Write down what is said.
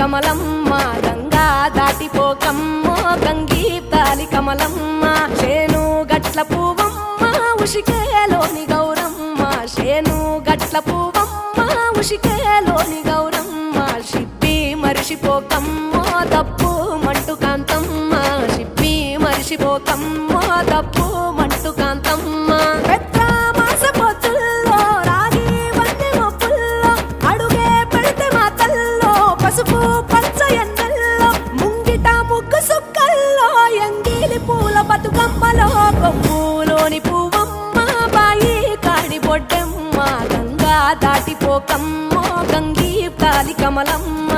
కమలమ్మ గంగా దాటిపోకమ్మో గంగీ తాలి కమలమ్మ శేను గట్ల పువ్వమ్మ ఉషికేలోని గౌరమ్మ శేను గట్ల పువ్వమ్మ ఉషికేలోని గౌరమ్మ షిప్పి మరిషిపోకమ్మో తప్పు మంటు కాంతమ్మ షిప్పి మరిషిపోకమ్మో తప్పు మంటు కాంతమ్మ పసుపు పచ్చ ఎన్నెల్లో ముంగిట ముగ్గు సుక్కల్లో ఎంగిలి పూల బతుకమ్మలో కొమ్ములోని పువ్వమ్మ బాయి కాడి బొడ్డమ్మ గంగా దాటిపోకమ్మో గంగీ తాలి కమలమ్మ